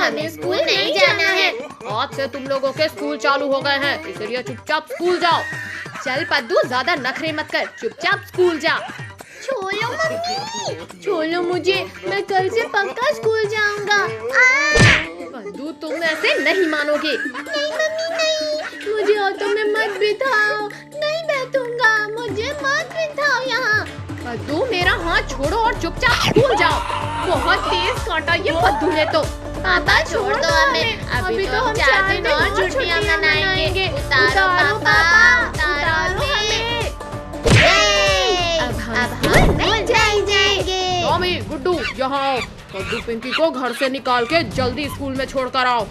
हमें स्कूल नहीं जाना है। आज से तुम लोगों के स्कूल चालू हो गए हैं, इसलिए चुपचाप स्कूल जाओ। चल पद्दू, ज्यादा नखरे मत कर, चुपचाप स्कूल जा। छोड़ो मम्मी, छोड़ो मुझे, मैं कल से पक्का स्कूल जाऊंगा। पद्दू, तुम ऐसे नहीं मानोगे। नहीं मम्मी नहीं। मुझे ऑटो में मत बिठाओ। नहीं बैठूंगा, मुझे मत बिठाओ यहाँ। पद्दू, मेरा हाथ छोड़ो और चुपचाप स्कूल जाओ। बहुत तेज काटा ये पद्दू ने तो। पापा छोड़ दो हमें, अभी तो हम 4 दिन और छुट्टियां मनाएंगे। उतारो पापा, उतारो हमें। अब हम नहीं जाएंगे। टॉमी, गुड्डू, यहाँ आओ। पद्दू पिंकी को घर से निकाल के जल्दी स्कूल में छोड़ कर आओ।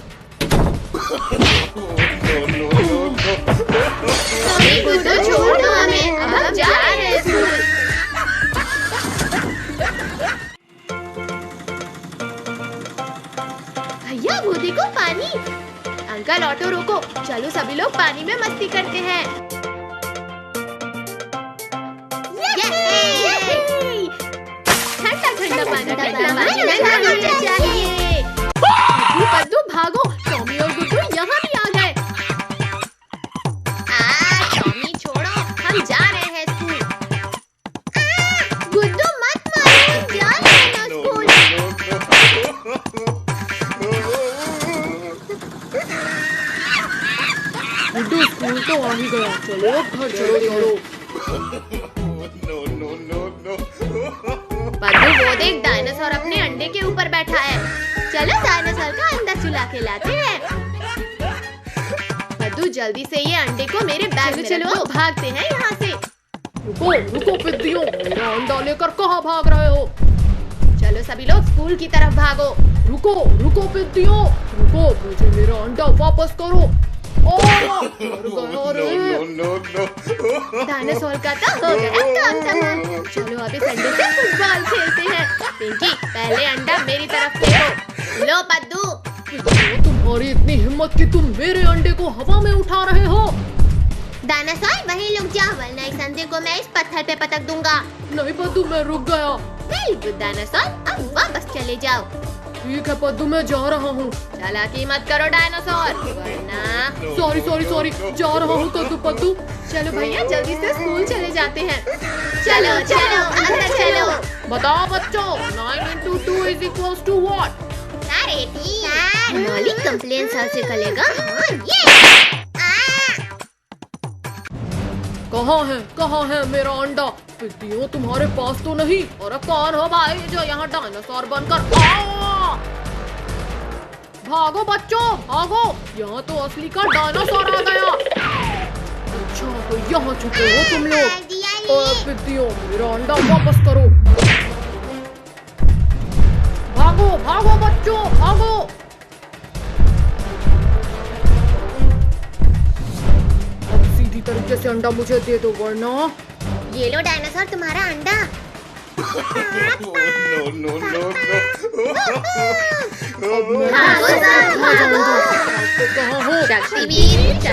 गुड्डू छोड़ दो हमें, अब हम जा रहे हैं स्कूल। भैया वो देखो पानी। अंकल ऑटो रोको, चलो सभी लोग पानी में मस्ती करते हैं। ठंडा पानी चाहिए। पद्दू भागो, टॉमी और गुड्डू यहाँ भी आ गए। टॉमी छोड़ो, हम जा रहे हैं स्कूल। गुड्डू मत मारो, जा रहे हैं स्कूल। गुड्डू स्कूल तो आ ही गया, चलो घर चलो। पद्दू वो देख, डायनासोर अपने अंडे के ऊपर बैठा है। चलो डायनासोर का अंडा चुला के लाते हैं। पद्दू जल्दी से ये अंडे को मेरे बैग में चलो, भागते हैं यहाँ से। रुको रुको पिद्दियों, मेरा अंडा लेकर कहाँ भाग रहे हो? चलो सभी लोग स्कूल की तरफ भागो। रुको रुको पिद्दियों, रुको, मुझे मेरा अंडा वापस करो। डायनासोर का तो हो गया काम तमाम। चलो अभी संडे से फुटबॉल खेलते हैं। पिंकी, पहले अंडा मेरी तरफ फेंको। लो पद्दू। तुम्हारी इतनी हिम्मत कि तुम मेरे अंडे को हवा में उठा रहे हो? डायनासोर वहीं रुक जा, वरना इस अंडे को मैं इस पत्थर पे पटक दूंगा। नहीं पद्दू, मैं रुक गया। वेरी गुड डायनासोर, अब वापस चले जाओ। ठीक है पद्दू, मैं जा रहा हूँ। चालाकी मत करो डायनासोर, वरना। सॉरी, जा रहा हूँ पद्दू। चलो भैया जल्दी से स्कूल चले जाते हैं। चलो चलो अंदर चलो। बताओ बच्चों, 9 into 2 is equals to what? मौलिक कंप्लेन सर से करेगा। ये कहाँ है मेरा अंडा? पिद्दियों, तुम्हारे पास तो नहीं। और कौन हो भाई जो यहाँ डायनासोर बनकर भागो बच्चों भागो, यहाँ तो असली का डायनासोर आ गया। अच्छा तो यहाँ छुपे हो तुम लोग। और पिद्दियों, मेरा अंडा वापस करो। भागो बच्चों भागो। अब सीधी तरीके से अंडा मुझे दे दो, वरना। ये लो डायनासोर तुम्हारा अंडा।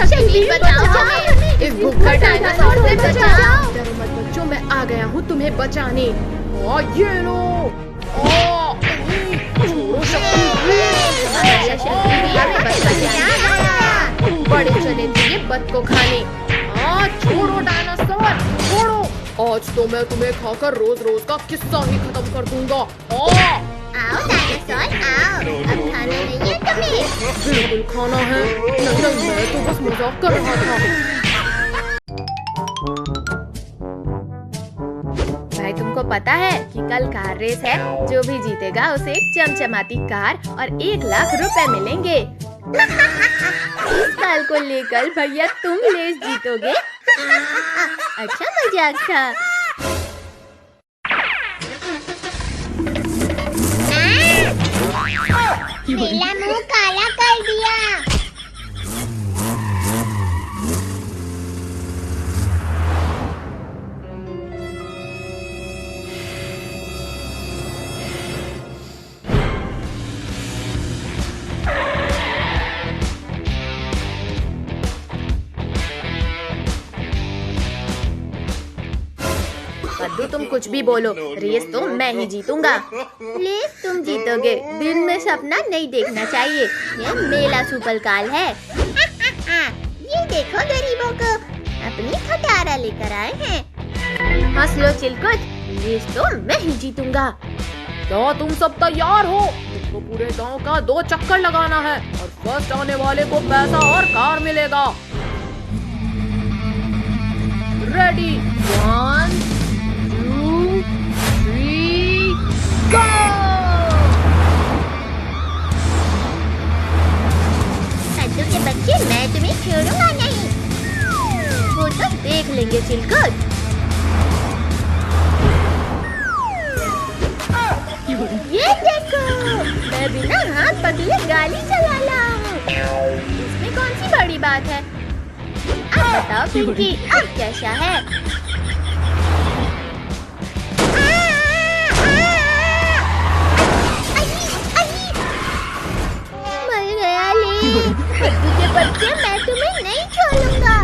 शक्तिवीर बचाओ हमें, इस भूखे डायनासोर से बचाओ। डरो मत बच्चों, मैं आ गया हूँ तुम्हें बचाने। ये लो। बड़े चले थे ये बद को खाने। छोड़ो डायनासोर, छोड़ो। आज तो मैं तुम्हें खाकर रोज रोज का किस्सा ही खत्म कर दूंगा। आओ डायनासोर आओ, अब खाना नहीं है तुम्हें? बिल्कुल खाना है। नहीं, मैं तो बस मजाक कर रहा था। भाई तुमको पता है कि कल कार रेस है, जो भी जीतेगा उसे चमचमाती कार और 1 लाख रुपए मिलेंगे। इस साल को लेकर भैया तुम रेस जीतोगे। अच्छा मजाक था। मेरा मुंह काला कर दिया। कुछ भी बोलो, रेस तो मैं ही जीतूंगा। प्लीज तुम जीतोगे, दिन में सपना नहीं देखना चाहिए। ये मेला सुपरकाल है। ये देखो गरीबों को, अपनी खटारा लेकर आए हैं। हंस लो चिलकुट, रेस तो मैं ही जीतूंगा। क्या तुम सब तैयार हो? तुमको पूरे गांव का 2 चक्कर लगाना है और फर्स्ट आने वाले को पैसा और कार मिलेगा। रेडी, 1 2 3 गो! कद्दू के बच्चे, मैं तुम्हें छोड़ूंगा नहीं। वो तो देख लेंगे चिलकुट। ये देखो, मैं बिना हाथ पकड़े गाड़ी चला रहा हूँ। इसमें कौन सी बड़ी बात है? अब बताओ पिंकी, अब कैसा है? मर गया ले। कद्दू के बच्चे, मैं तुम्हें नहीं छोड़ूंगा।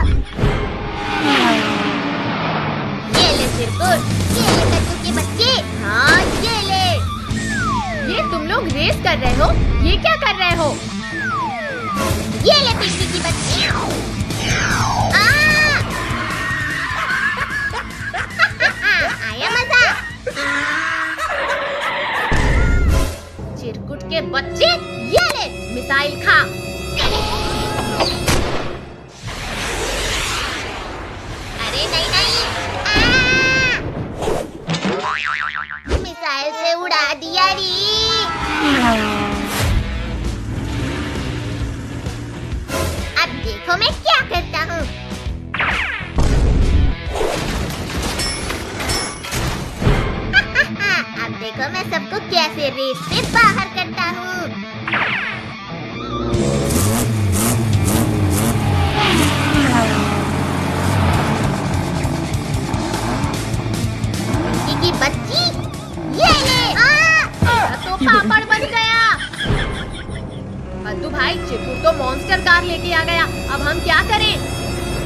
ये ले चिरकुट, ये ले कद्दू के बच्चे। हाँ, ये ले। ये तुम लोग रेस कर रहे हो? ये क्या कर रहे हो? ये ले पिंकी की बच्ची। आया मजा। चिरकुट के बच्चे, ये ले मिसाइल खा। अरे नहीं नहीं, मिसाइल से उड़ा दिया री। अब देखो मैं क्या करता हूँ। अब देखो मैं सबको कैसे रेस से बाहर करता हूँ। की बच्ची, ये ले। तो पापड़ बन गया। कद्दू भाई, चिरकुट तो मॉन्स्टर कार लेके आ गया। अब हम क्या करें?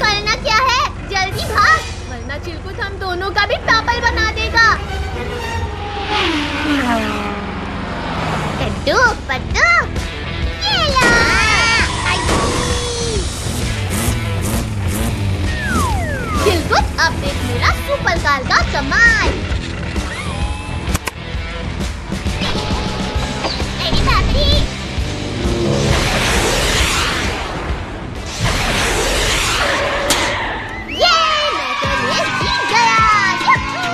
करना क्या है, जल्दी भाग, वरना चिरकुट हम दोनों का भी पापड़ बना देगा। कद्दू पद्दू, ये लो। चिरकुट, अब देख मेरा सुपरकाल का कमाल। अरे बाप रे। ये मैं तो रेस जीत गया। यूहू!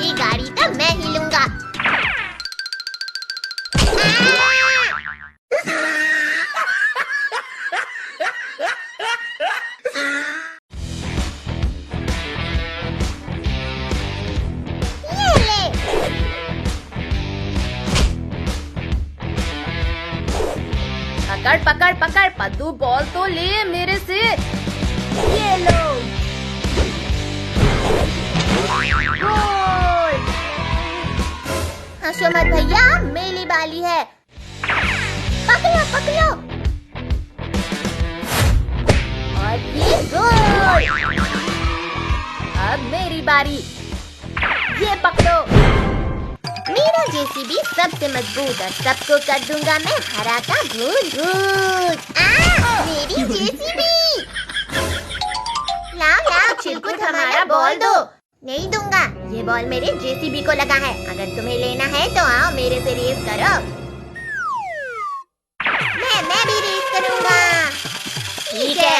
ये गाड़ी तो मैं ही लूंगा। ये ले। पकड़ पकड़ पकड़, पद्दू बॉल तो ले मेरे से। ये लो। गोल। हंसो मत भैया, मेरी बाली है। पकड़ो पकड़ो। और ये गोल। अब मेरी बारी। ये पकड़ो। मेरा जेसीबी सबसे मजबूत है, सबको कर दूंगा मैं हरा का भूत भूत। मेरी जेसीबी। लाओ लाओ चिरकुट, हमारा बॉल दो। नहीं दूंगा, ये बॉल मेरे जेसीबी को लगा है। अगर तुम्हें लेना है तो आओ मेरे से रेस करो। मैं भी रेस करूंगा। ठीक है।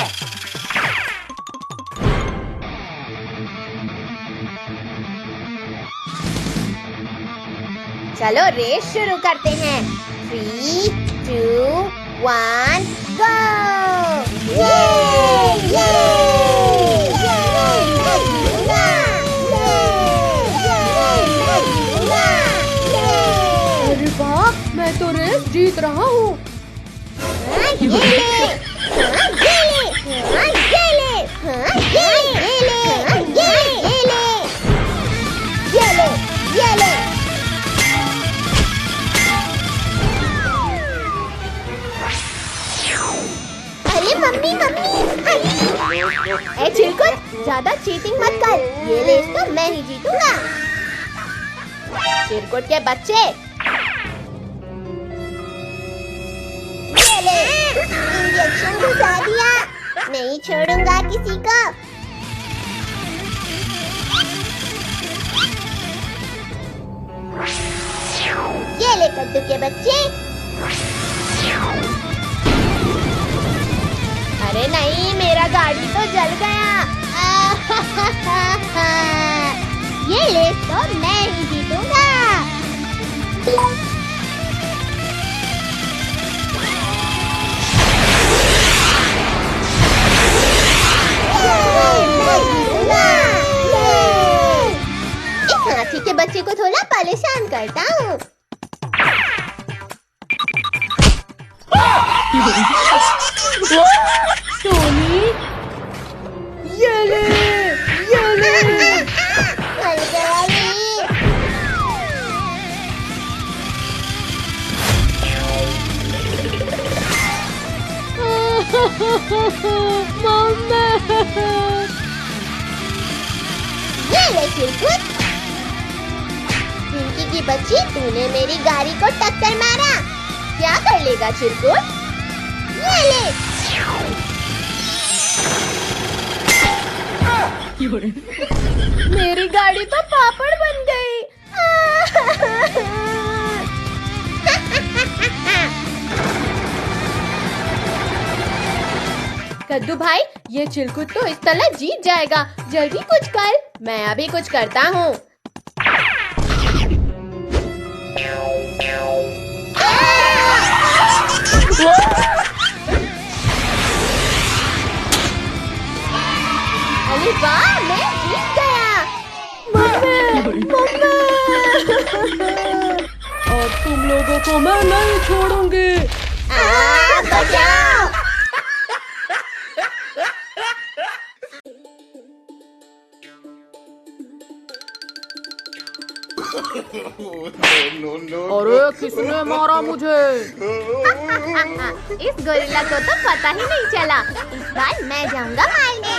चलो रेस शुरू करते हैं। 3 2 1 गो। ये अरे वाह, मैं तो रेस जीत रहा हूँ। अरे मम्मी मम्मी, ए चिलकुट, ज्यादा चीटिंग मत कर, ये रेस तो मैं ही जीतूंगा। चिरकुट के बच्चे, ये ले, इंजेक्शन घुसा दिया, नहीं छोड़ूंगा किसी को। ये ले कद्दू के बच्चे। अरे नहीं, मेरा गाड़ी तो जल गया। ये रेस तो मैं ही जीतूंगा। इस हाथी के बच्चे को थोड़ा परेशान करता हूँ। टोनी, ये ले। मर गया ये। मम्मी। ये ले चिरकुट। पिंकी की बच्ची, तूने मेरी गाड़ी को टक्कर मारा। क्या कर लेगा चिरकुट? ये ले। मेरी गाड़ी तो पापड़ बन गई। कद्दू भाई, ये चिरकुट तो इस तरह जीत जाएगा। जल्दी कुछ कर, मैं अभी कुछ करता हूँ। अरे वाह, मैं जीत गया। और तुम लोगों को मैं नहीं छोड़ूंगी। बचाओ। अरे किसने मारा मुझे? इस गोरिल्ला को तो पता ही नहीं चला। इस बार मैं जाऊंगा मारने।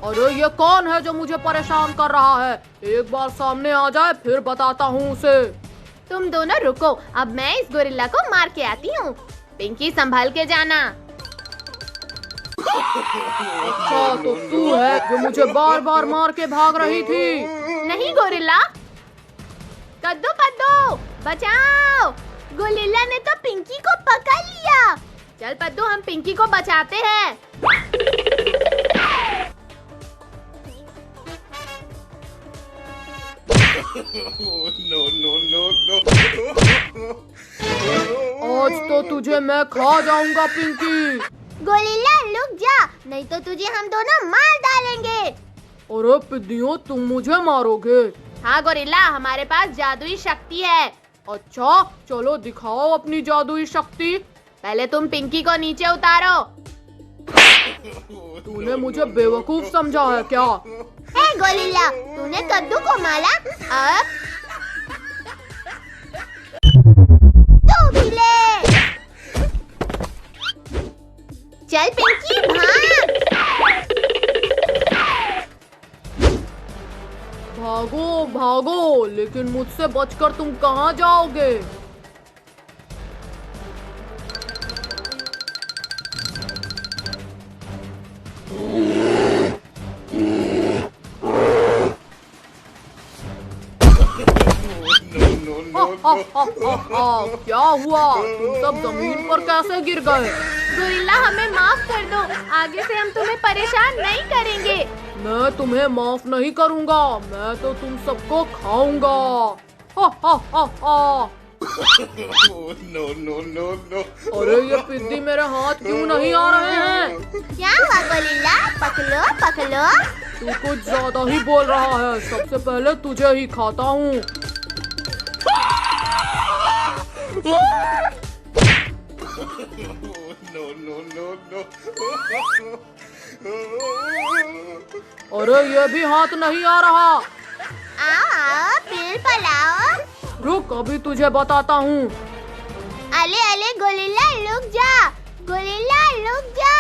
अरे ये कौन है जो मुझे परेशान कर रहा है? एक बार सामने आ जाए फिर बताता हूँ उसे। तुम दोनों रुको, अब मैं इस गोरिल्ला को मार के आती हूँ। पिंकी संभाल के जाना। अच्छा, तो तू है जो मुझे बार बार मार के भाग रही थी? नहीं गोरिल्ला। कद्दू पद्दू, बचाओ। गोरिल्ला ने तो पिंकी को पकड़ लिया। चल पद्दू, हम पिंकी को बचाते हैं। आज तो तुझे मैं खा जाऊंगा पिंकी। गोरिल्ला रुक जा, नहीं तो तुझे हम दोनों मार डालेंगे। अरे पिद्दियों, तुम मुझे मारोगे? हाँ गोरिल्ला, हमारे पास जादुई शक्ति है। अच्छा, चलो दिखाओ अपनी जादुई शक्ति। पहले तुम पिंकी को नीचे उतारो। तूने मुझे बेवकूफ समझा है क्या? हे गोरिल्ला, तूने कद्दू को मारा, अब तू भी ले। चल पिंकी, भाग। भागो भागो, लेकिन मुझसे बचकर तुम कहाँ जाओगे? क्या हुआ? तुम सब जमीन पर कैसे गिर गए? गोरिल्ला, हमें माफ कर दो। आगे से हम तुम्हें परेशान नहीं करेंगे। मैं तुम्हें माफ नहीं करूंगा, मैं तो तुम सबको खाऊंगा। हा हा हा हा। अरे ये पिद्दी मेरे हाथ क्यों नहीं आ रहे हैं? क्या हुआ गोरिल्ला? पकड़ो पकड़ो। तू कुछ ज्यादा ही बोल रहा है। सबसे पहले तुझे ही खाता हूँ। अरे ये भी हाथ नहीं आ रहा। आओ आओ, पेड़ पर आओ। रुक, अभी तुझे बताता हूँ। अले अले गोरिल्ला, रुक जा। गोरिल्ला रुक जा।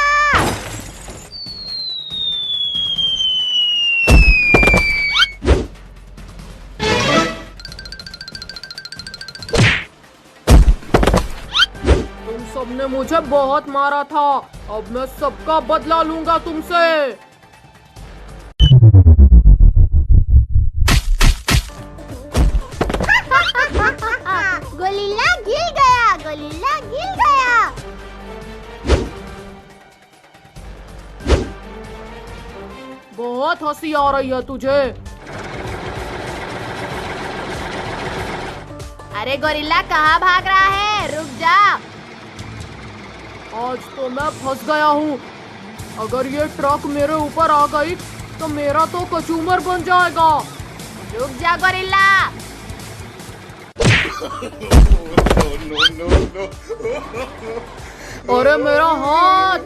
तुम सबने मुझे बहुत मारा था, अब मैं सबका बदला लूंगा तुमसे। गोरिल्ला गिर गया, गोरिल्ला गिर गया। बहुत हंसी आ रही है तुझे। अरे गोरिल्ला कहाँ भाग रहा है, रुक जा। आज तो मैं फंस गया हूँ। अगर ये ट्रक मेरे ऊपर आ गई तो मेरा तो कचूमर बन जाएगा। रुक जा गोरिल्ला। अरे मेरा हाथ।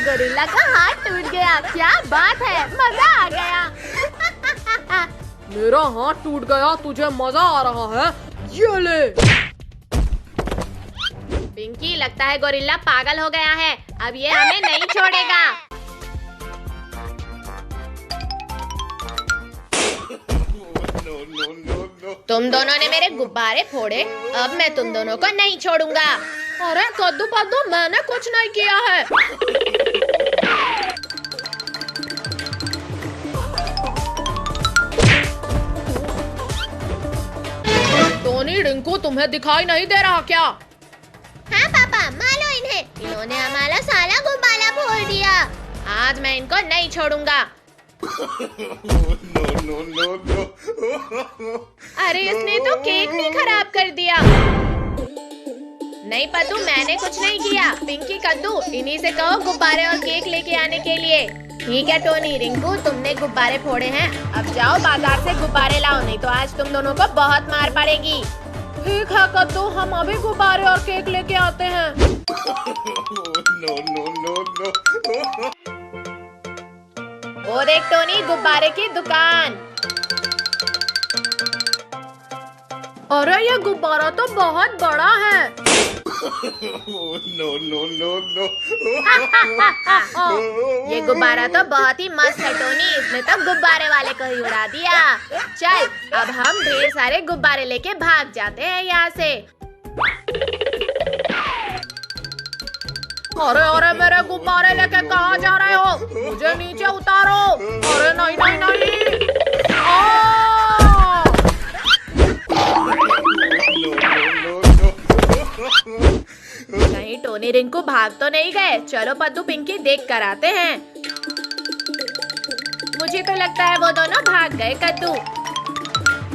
गोरिल्ला का हाथ टूट गया, क्या बात है, मजा आ गया। मेरा हाथ टूट गया, तुझे मजा आ रहा है? ये ले। पिंकी, लगता है गोरिल्ला पागल हो गया है, अब ये हमें नहीं छोड़ेगा। तुम दोनों ने मेरे गुब्बारे फोड़े, अब मैं तुम दोनों को नहीं छोड़ूंगा। अरे कद्दू पद्दू, मैंने कुछ नहीं किया है। टोनी, रिंकू, तुम्हें दिखाई नहीं दे रहा क्या? हाँ पापा, मारो इन्हें, इन्होंने हमारा सारा गुब्बारा फोड़ दिया। आज मैं इनको नहीं छोड़ूंगा। अरे इसने तो केक भी खराब कर दिया। नहीं पद्दू, मैंने कुछ नहीं किया। पिंकी, कद्दू, इन्हीं से कहो गुब्बारे और केक लेके आने के लिए। ठीक है टोनी, रिंकू, तुमने गुब्बारे फोड़े हैं, अब जाओ बाजार से गुब्बारे लाओ, नहीं तो आज तुम दोनों को बहुत मार पड़ेगी। ठीक है कद्दू, हम अभी गुब्बारे और केक लेके आते हैं। वो देख टोनी, गुब्बारे की दुकान। अरे ये गुब्बारा तो बहुत बड़ा है। ये गुब्बारा तो बहुत ही मस्त है टोनी, इसने तो गुब्बारे वाले को ही उड़ा दिया। चल, अब हम ढेर सारे गुब्बारे लेके भाग जाते हैं यहाँ से। अरे अरे, मेरे गुब्बारे लेके कहाँ जा रहे हो? मुझे नीचे उतारो। अरे नहीं नहीं नहीं। कहीं टोनी रिंकू भाग तो नहीं गए? चलो पद्दू, पिंकी, देख कर आते हैं। मुझे तो लगता है वो दोनों भाग गए। कद्दू,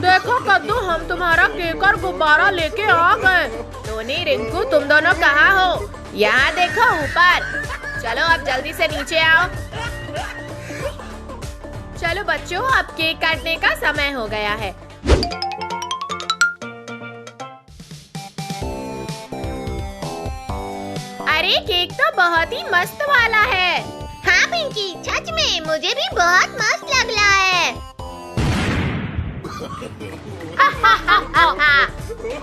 देखो कद्दू, हम तुम्हारा केक और गुब्बारा लेके आ गए। टोनी, रिंकू, तुम दोनों कहाँ हो? यहाँ देखो ऊपर। चलो अब जल्दी से नीचे आओ। चलो बच्चों, अब केक काटने का समय हो गया है। अरे केक तो बहुत ही मस्त वाला है। हाँ पिंकी, सच में मुझे भी बहुत मस्त लग रहा है।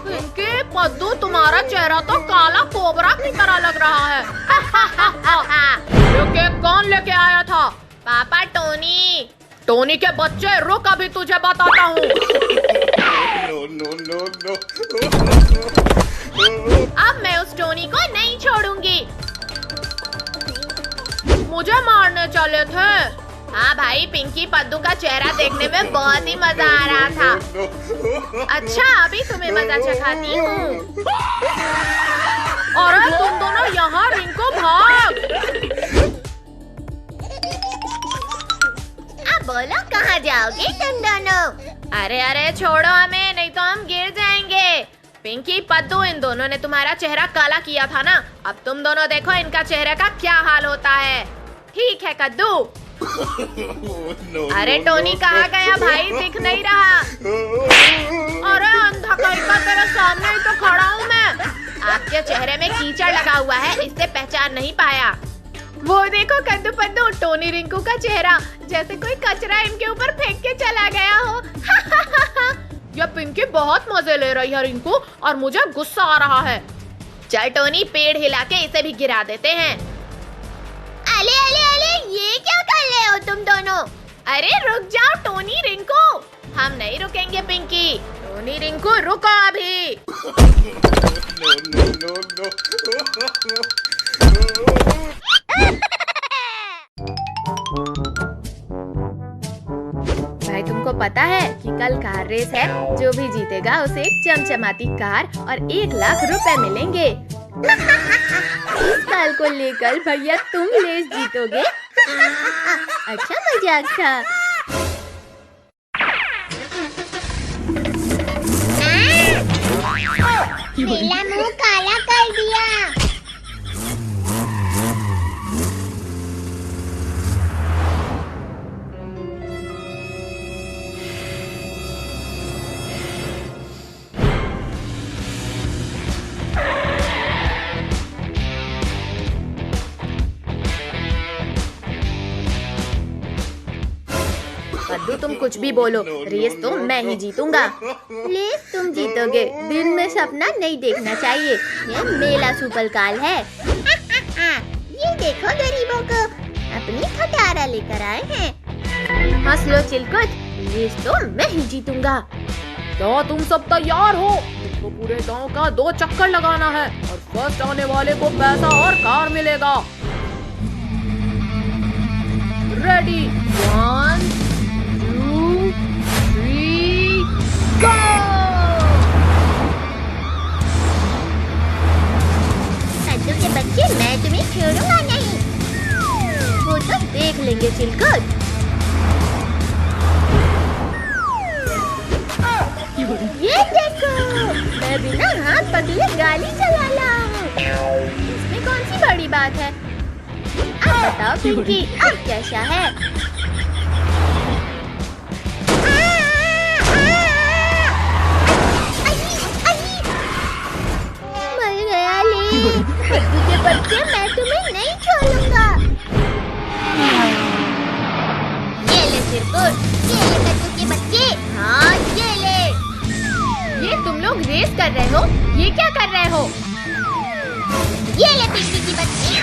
पिंकी, पद्दू, तुम्हारा चेहरा तो काला कोबरा की तरह लग रहा है। ये केक कौन लेके आया था? पापा टोनी। टोनी के बच्चे, रुक, अभी तुझे बताता हूँ। अब मैं उस टोनी को नहीं छोड़ूंगी। मुझे मारने चले थे। हाँ भाई, पिंकी, पद्दू का चेहरा देखने में बहुत ही मजा आ रहा था। अच्छा, अभी तुम्हें मजा चखाती हूँ। अरे तुम दोनों यहाँ, रिंकू भाग। अब बोलो कहाँ जाओगे तुम दोनों? अरे अरे, छोड़ो हमें, नहीं तो हम गिर जाएंगे। पिंकी, पद्दू, इन दोनों ने तुम्हारा चेहरा काला किया था ना, अब तुम दोनों देखो इनका चेहरे का क्या हाल होता है। ठीक है कद्दू। अरे टोनी कहाँ गया भाई, दिख नहीं रहा। अरे अंधा कहीं का, तेरे सामने ही तो खड़ा हूँ मैं। आपके चेहरे में कीचड़ लगा हुआ है, इससे पहचान नहीं पाया। वो देखो कद्दू पद्दू, टोनी रिंकू का चेहरा जैसे कोई कचरा इनके ऊपर फेंक के चला गया हो। ये पिंकी बहुत मजे ले रही है रिंकू, और मुझे गुस्सा आ रहा है। चल टोनी, पेड़ हिला के इसे भी गिरा देते हैं। अले अले अले, ये क्या कर रहे हो तुम दोनों? अरे रुक जाओ टोनी रिंकू, हम नहीं रुकेंगे पिंकी। टोनी रिंकू रुको अभी। भाई तुमको पता है कि कल कार रेस है, जो भी जीतेगा उसे एक चमचमाती कार और 1 लाख रुपए मिलेंगे। इस साल को लेकर भैया तुम रेस जीतोगे। अच्छा मजाक था। मेरा मुंह काला कर दिया। कद्दू तुम कुछ भी बोलो, रेस तो मैं ही जीतूंगा। रेस तुम जीतोगे, दिन में सपना नहीं देखना चाहिए। ये मेला सुपर काल है। ये देखो गरीबों को अपनी खटारा लेकर आए हैं। हंस लो चिलकुट, रेस तो मैं ही जीतूंगा। क्या तुम सब तैयार हो? तो पूरे गांव का 2 चक्कर लगाना है और फर्स्ट आने वाले को पैसा और कार मिलेगा। रेडी, 1 2 3 गो! कद्दू के बच्चे, मैं तुम्हें छोड़ूंगा नहीं। वो तो देख लेंगे चिलकुट। ये देखो, मैं बिना हाथ पकड़े गाड़ी चला रहा हूँ। इसमें कौन सी बड़ी बात है? अब बताओ पिंकी, अब कैसा है? मर गया ले। कद्दू के बच्चे, मैं तुम्हें नहीं छोड़ूंगा। ये ले चिरकुट, ये ले कद्दू के बच्चे। हाँ ये ले। ये तुम लोग रेस कर रहे हो? ये क्या कर रहे हो? ये ले पिंकी की बच्ची।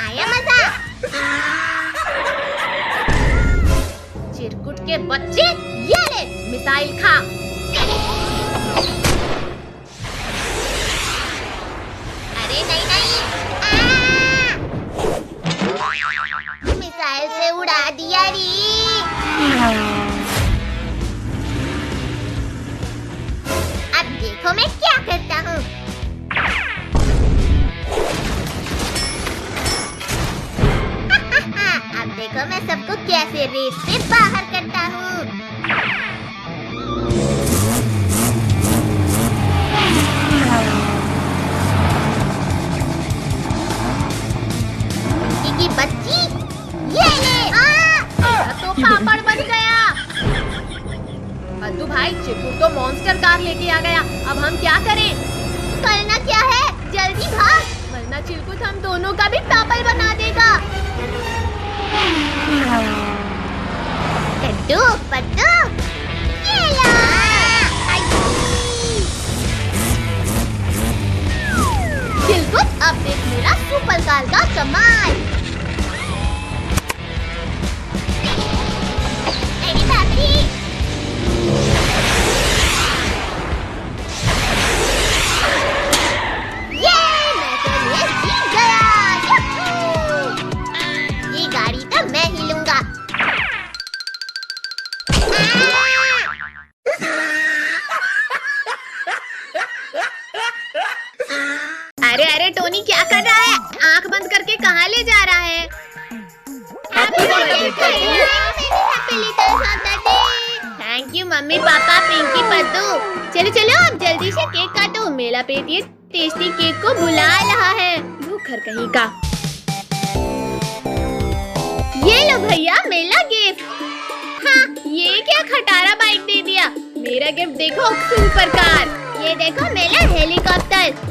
आया मजा। चिरकुट के बच्चे, ये ले मिसाइल खा। अरे नहीं नहीं, मिसाइल से उड़ा दिया री। अब देखो मैं क्या करता हूँ। अब देखो मैं सबको कैसे रेस से बाहर करता हूँ। की बच्ची, ये ले। तो पापड़ बन गया। कद्दू भाई, चिरकुट तो मॉन्स्टर कार लेके आ गया। अब हम क्या करें? करना क्या है, जल्दी भाग, वरना चिरकुट हम दोनों का भी पापड़ बना देगा। कद्दू पद्दू, ये लो। चिलकुट, अब देख मेरा सुपर कार का कमाल। अरे बाप रे। ये मैं तो रेस जीत गया। यूहू! ये गाड़ी तो मैं ही लूंगा। अरे अरे टोनी, क्या कर रहा है? आंख बंद करके कहाँ ले जा रहा है? Thank you mummy papa Pinky पद्दू। चलो चलो अब जल्दी से केक काटो। मेला पेट ये टेस्टी केक को बुला रहा है। भूखर कहीं का। ये लो भैया मेला गिफ्ट। हाँ, ये क्या खटारा बाइक दे दिया। मेरा गिफ्ट देखो, सुपर कार। ये देखो मेला हेलीकॉप्टर।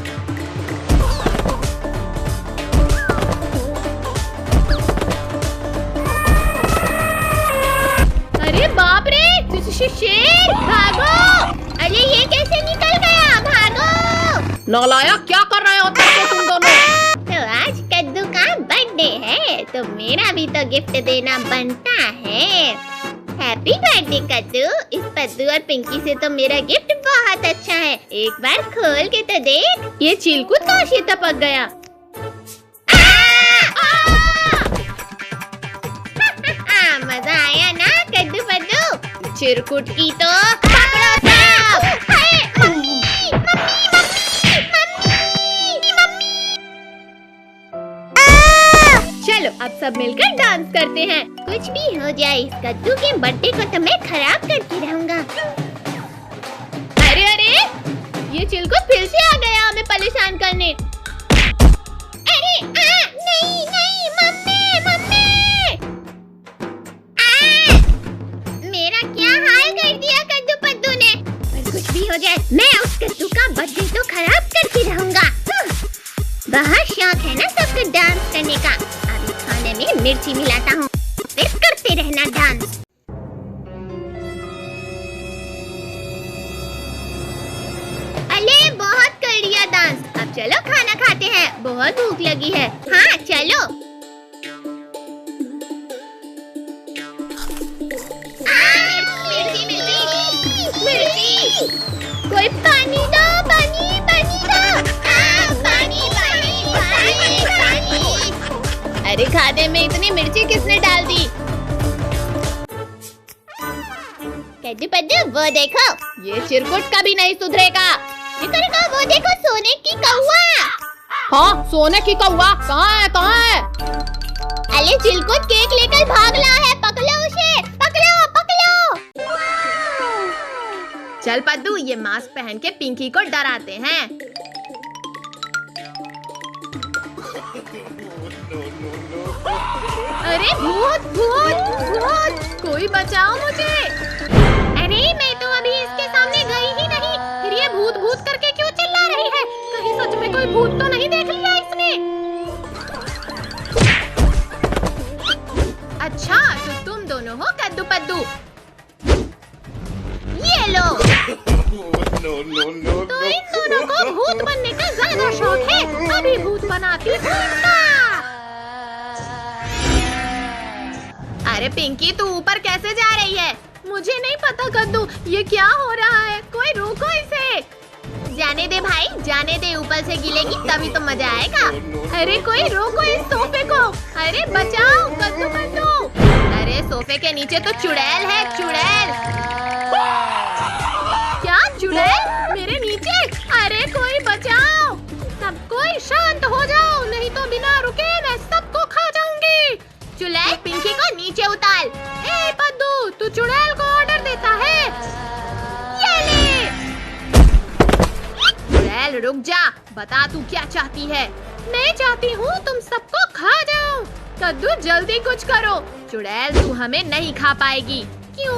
अरे बाप रे, शेर भागो! अरे ये कैसे निकल गया? भागो! नालायक, क्या कर रहे हो तुम दोनों? तो आज कद्दू का बर्थडे है, तो मेरा भी तो गिफ्ट देना बनता है। हैप्पी बर्थडे कद्दू। इस पद्दू और पिंकी से तो मेरा गिफ्ट बहुत अच्छा है। एक बार खोल के तो देख। ये चिलकुट काशी टपक गया। मजा आया ना कद्दू पद्दू? चिरकुट की तो पकड़ो सब। हाय, मम्मी, मम्मी, मम्मी, मम्मी। चलो अब सब मिलकर डांस करते हैं। कुछ भी हो जाए, इस कद्दू के बर्थडे को तो मैं खराब करके रहूंगा। अरे अरे, ये चिलकुट फिर से आ गया हमें परेशान करने। अरे नहीं नहीं, मम्मी मम्मी। मेरा क्या हाल कर दिया कद्दू पद्दू ने। पर कुछ भी हो जाए, मैं उस कद्दू का बर्थडे तो खराब करके रहूंगा। बहुत शौक है ना सबको डांस करने का। अभी खाने में मिर्ची मिलाता हूँ, फिर करते रहना डांस। अरे बहुत कर लिया डांस, अब चलो खाना खाते हैं, बहुत भूख लगी है। हाँ चलो। मिर्ची मिर्ची मिर्ची। कोई पानी दो, पानी पानी दो। पानी पानी पानी पानी। अरे खाने में इतनी मिर्ची किसने डाल दी? कद्दू पद्दू वो देखो। ये चिरकुट कभी नहीं सुधरेगा। वो देखो सोने की कौवा। हाँ, सोने की कौवा कहाँ है, कहाँ है? अरे चिलकुट केक लेकर भाग रहा है, पकड़ो उसे, पकड़ो पकड़ो। चल पद्दू, ये मास्क पहन के पिंकी को डराते हैं। अरे भूत भूत भूत, कोई बचाओ मुझे। अरे मैं तो अभी इसके सामने गई ही नहीं, फिर ये भूत भूत करके क्यों चिल्ला रही है? कहीं सच में कोई भूत तो नहीं देख लिया इसने? अच्छा, तो तुम दोनों हो कद्दू पद्दू। ये लो। तो इन दोनों को भूत बनने का ज्यादा शौक है, अभी भूत बनाती हूँ इनका। अरे पिंकी, तू ऊपर कैसे जा रही है? मुझे नहीं पता कद्दू, ये क्या हो रहा है? कोई रोको इसे। जाने दे भाई, जाने दे, ऊपर से गिलेगी तभी तो मजा आएगा। अरे कोई रोको इस सोफे को। अरे बचाओ कद्दू पद्दू। अरे सोफे के नीचे तो चुड़ैल है, चुड़ैल। क्या चुड़ैल मेरे नीचे? अरे कोई बचाओ। सब कोई शांत हो जाओ, नहीं तो बिना रुके मैं सबको खा जाऊंगी। चुड़ैल पिंकी को नीचे उतार। ए पद्दू, तू चुड़ैल को ऑर्डर देता है? ये ले। चुड़ैल रुक जा, बता तू क्या चाहती है? मैं चाहती हूँ तुम सबको खा जाऊं। कद्दू जल्दी कुछ करो। चुड़ैल तू हमें नहीं खा पाएगी। क्यों?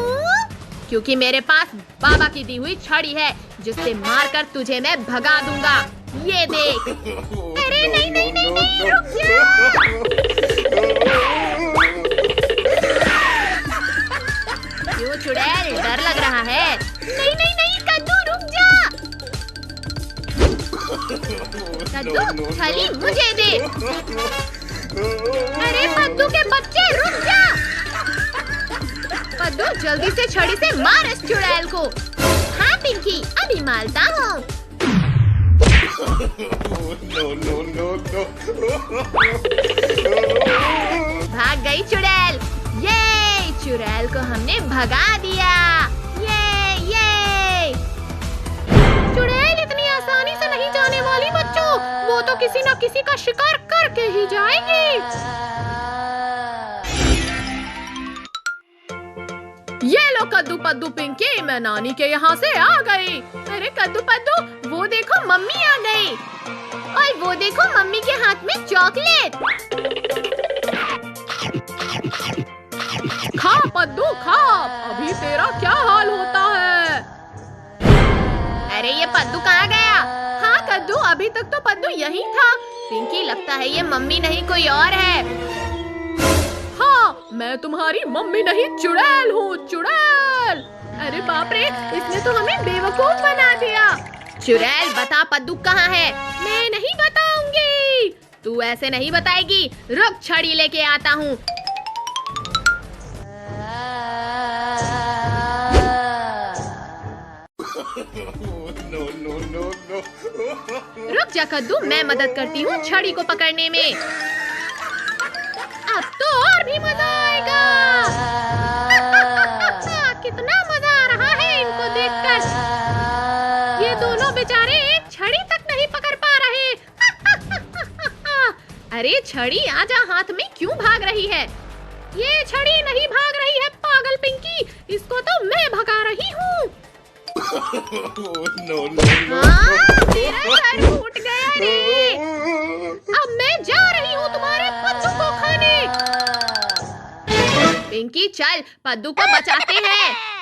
क्योंकि मेरे पास बाबा की दी हुई छड़ी है, जिससे मारकर तुझे मैं भगा दूंगा। ये देख। अरे नहीं नहीं नहीं नहीं, रुक जा। क्यों चुड़ैल, डर लग रहा है? नहीं नहीं नहीं कद्दू, रुक जा। कद्दू थाली मुझे दे। अरे पद्दू के बच्चे रुक जा। पद्दू जल्दी से छड़ी से मार इस चुड़ैल को। हाँ पिंकी, अभी मारता हूँ। भाग गई चुड़ैल। ये चुड़ैल को हमने भगा दिया। ये चुड़ैल इतनी आसानी से नहीं जाने वाली बच्चों, वो तो किसी न किसी का शिकार करके ही जाएगी। ये लो कद्दू पद्दू पिंकी, मैं नानी के यहाँ से आ गई। अरे कद्दू पद्दू, वो देखो मम्मी आ गई। और वो देखो मम्मी के हाथ में चॉकलेट। खा पद्दू खा, अभी तेरा क्या हाल होता है? अरे ये पद्दू कहाँ गया? हाँ कद्दू, अभी तक तो पद्दू यहीं था। पिंकी लगता है ये मम्मी नहीं कोई और है। हाँ मैं तुम्हारी मम्मी नहीं, चुड़ैल हूँ, चुड़ैल। अरे बाप रे, इसने तो हमें बेवकूफ बना दिया। चुड़ैल बता पद्दू कहाँ है? मैं नहीं बताऊंगी। तू ऐसे नहीं बताएगी, रुक छड़ी लेके आता हूँ। रुक जा कद्दू, मैं मदद करती हूँ छड़ी को पकड़ने में। अब तो और भी मजा आएगा। कितना मजा आ रहा है इनको देखकर। ये दोनों बेचारे एक छड़ी तक नहीं पकड़ पा रहे। अरे छड़ी आजा, हाथ में क्यों भाग रही है? ये छड़ी नहीं भाग रही है पागल पिंकी, इसको तो मैं भगा रही हूँ। मेरा सर फूट गया रे। अब मैं जा रही हूँ तुम्हारे पद्दू को खाने। पिंकी चल, पद्दू को बचाते हैं।